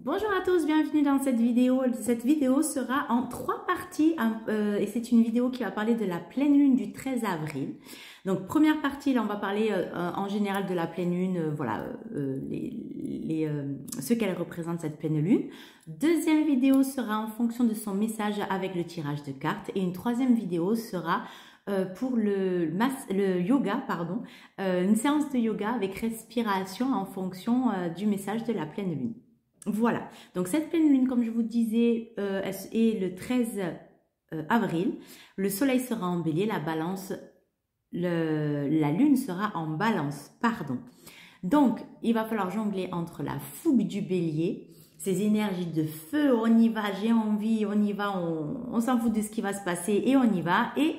Bonjour à tous, bienvenue dans cette vidéo. Cette vidéo sera en 3 parties et c'est une vidéo qui va parler de la pleine lune du 13 avril. Donc première partie, là on va parler en général de la pleine lune, ce qu'elle représente cette pleine lune. Deuxième vidéo sera en fonction de son message avec le tirage de cartes et une troisième vidéo sera pour le yoga, une séance de yoga avec respiration en fonction du message de la pleine lune. Voilà, donc cette pleine lune, comme je vous disais, est le 13 avril. Le soleil sera en bélier, la balance, la lune sera en balance, pardon. Donc, il va falloir jongler entre la fougue du bélier, ces énergies de feu, on y va, j'ai envie, on y va, on s'en fout de ce qui va se passer et on y va, et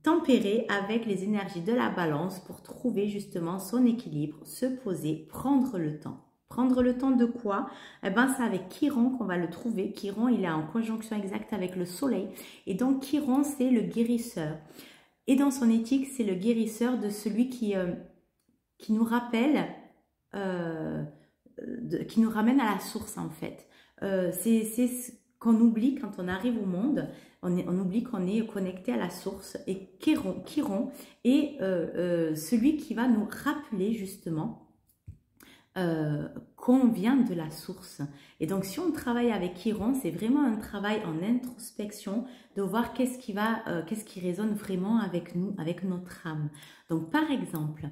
tempérer avec les énergies de la balance pour trouver justement son équilibre, se poser, prendre le temps. Prendre le temps de quoi? Eh ben, c'est avec Chiron qu'on va le trouver. Chiron, il est en conjonction exacte avec le soleil. Et donc, Chiron, c'est le guérisseur. Et dans son éthique, c'est le guérisseur de celui qui nous rappelle, qui nous ramène à la source, en fait. C'est ce qu'on oublie quand on arrive au monde. On oublie qu'on est connecté à la source. Et Chiron est celui qui va nous rappeler, justement, qu'on vient de la source. Et donc, si on travaille avec Chiron, c'est vraiment un travail en introspection de voir qu'est-ce qui résonne vraiment avec nous, avec notre âme. Donc, par exemple,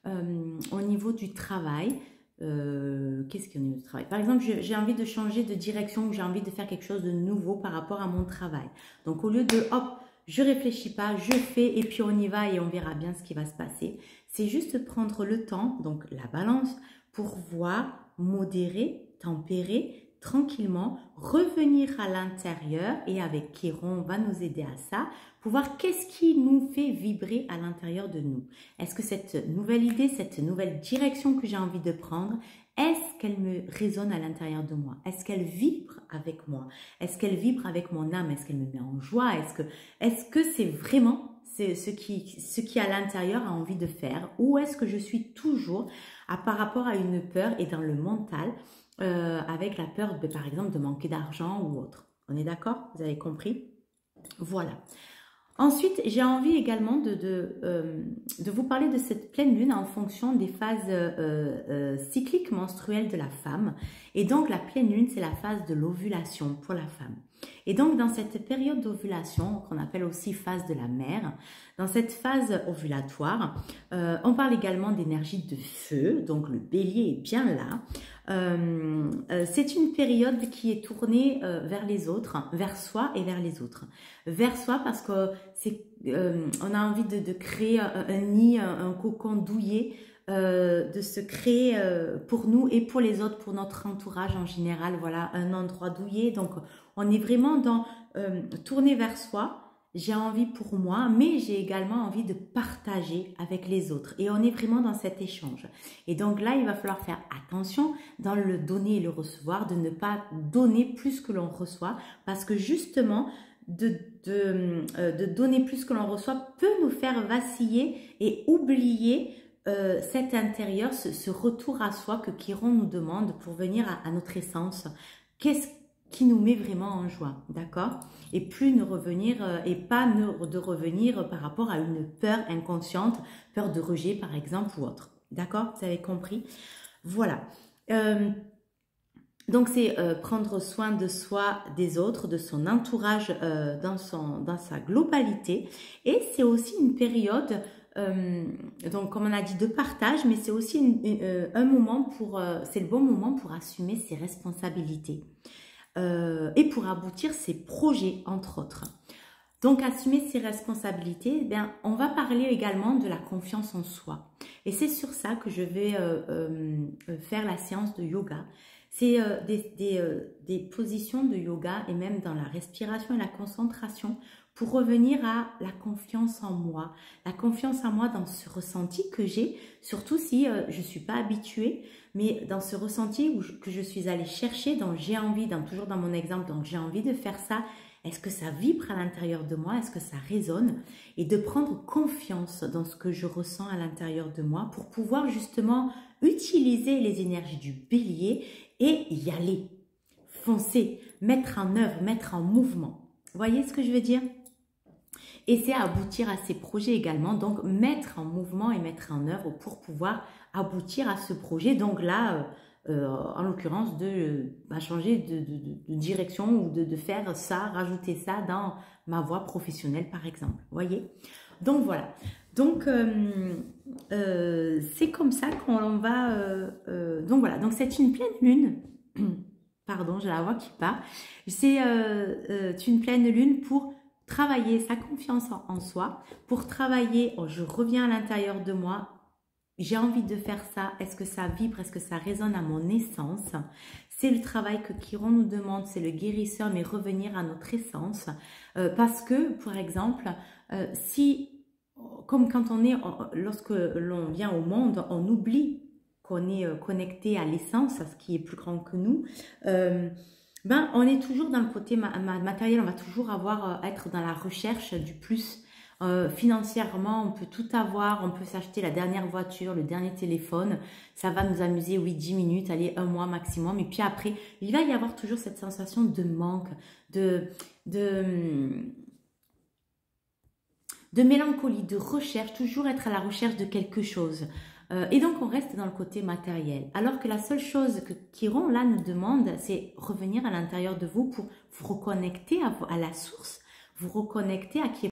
au niveau du travail, qu'est-ce qu'il y a au niveau du travail? Par exemple, j'ai envie de changer de direction, j'ai envie de faire quelque chose de nouveau par rapport à mon travail. Donc, au lieu de, hop, je réfléchis pas, je fais et puis on y va et on verra bien ce qui va se passer. C'est juste prendre le temps, donc la balance, pour voir, modérer, tempérer, tranquillement, revenir à l'intérieur et avec Chiron, on va nous aider à ça, pour voir qu'est-ce qui nous fait vibrer à l'intérieur de nous. Est-ce que cette nouvelle idée, cette nouvelle direction que j'ai envie de prendre, est-ce qu'elle me résonne à l'intérieur de moi? Est-ce qu'elle vibre avec moi? Est-ce qu'elle vibre avec mon âme? Est-ce qu'elle me met en joie? Est-ce que c'est vraiment ce qui à l'intérieur a envie de faire? Ou est-ce que je suis toujours par rapport à une peur et dans le mental, avec la peur, par exemple, de manquer d'argent ou autre? On est d'accord? Vous avez compris? Voilà. Ensuite, j'ai envie également de vous parler de cette pleine lune en fonction des phases cycliques menstruelles de la femme. Et donc, la pleine lune, c'est la phase de l'ovulation pour la femme. Et donc, dans cette période d'ovulation, qu'on appelle aussi phase de la mère, dans cette phase ovulatoire, on parle également d'énergie de feu, donc le bélier est bien là. C'est une période qui est tournée vers les autres, vers soi et vers les autres. Vers soi parce que on a envie de créer un nid, un cocon douillet, de se créer pour nous et pour les autres, pour notre entourage en général, voilà, un endroit douillet. Donc, on est vraiment dans tourner vers soi. J'ai envie pour moi, mais j'ai également envie de partager avec les autres. Et on est vraiment dans cet échange. Et donc là, il va falloir faire attention dans le donner et le recevoir, de ne pas donner plus que l'on reçoit, parce que justement, de donner plus que l'on reçoit peut nous faire vaciller et oublier cet intérieur, ce retour à soi que Chiron nous demande pour venir à notre essence. Qu'est-ce qui nous met vraiment en joie, d'accord? Et plus ne revenir, et pas de revenir par rapport à une peur inconsciente, peur de rejet par exemple ou autre, d'accord? Vous avez compris? Voilà. Donc c'est prendre soin de soi, des autres, de son entourage dans sa globalité. Et c'est aussi une période, donc comme on a dit, de partage, mais c'est aussi un moment c'est le bon moment pour assumer ses responsabilités. Et pour aboutir ses projets, entre autres. Donc, assumer ses responsabilités, eh bien, on va parler également de la confiance en soi. Et c'est sur ça que je vais faire la séance de yoga. C'est des positions de yoga et même dans la respiration et la concentration pour revenir à la confiance en moi. La confiance en moi dans ce ressenti que j'ai, surtout si je ne suis pas habituée, mais dans ce ressenti que je suis allée chercher, dont j'ai envie, toujours dans mon exemple, donc j'ai envie de faire ça. Est-ce que ça vibre à l'intérieur de moi? Est-ce que ça résonne? Et de prendre confiance dans ce que je ressens à l'intérieur de moi pour pouvoir justement utiliser les énergies du bélier et y aller, foncer, mettre en œuvre, mettre en mouvement. Vous voyez ce que je veux dire? Et c'est aboutir à ces projets également, donc mettre en mouvement et mettre en œuvre pour pouvoir aboutir à ce projet. Donc là, en l'occurrence, de changer de direction ou de faire ça, rajouter ça dans ma voie professionnelle par exemple. Vous voyez? Donc voilà. Donc c'est comme ça qu'on va... donc voilà, donc c'est une pleine lune. Pardon, j'ai la voix qui part. C'est une pleine lune pour travailler sa confiance en soi, pour travailler, oh, je reviens à l'intérieur de moi, j'ai envie de faire ça, est-ce que ça vibre, est-ce que ça résonne à mon essence? C'est le travail que Chiron nous demande, c'est le guérisseur, mais revenir à notre essence. Parce que, par exemple, comme quand lorsque l'on vient au monde, on oublie qu'on est connecté à l'essence, à ce qui est plus grand que nous, on est toujours dans le côté matériel, on va toujours être dans la recherche du plus. Financièrement, on peut tout avoir, on peut s'acheter la dernière voiture, le dernier téléphone, ça va nous amuser, oui, 10 minutes, allez, 1 mois maximum, et puis après, il va y avoir toujours cette sensation de manque, de mélancolie, de recherche, toujours être à la recherche de quelque chose. Et donc, on reste dans le côté matériel. Alors que la seule chose que Chiron, là, nous demande, c'est revenir à l'intérieur de vous pour vous reconnecter à la source, vous reconnecter à qui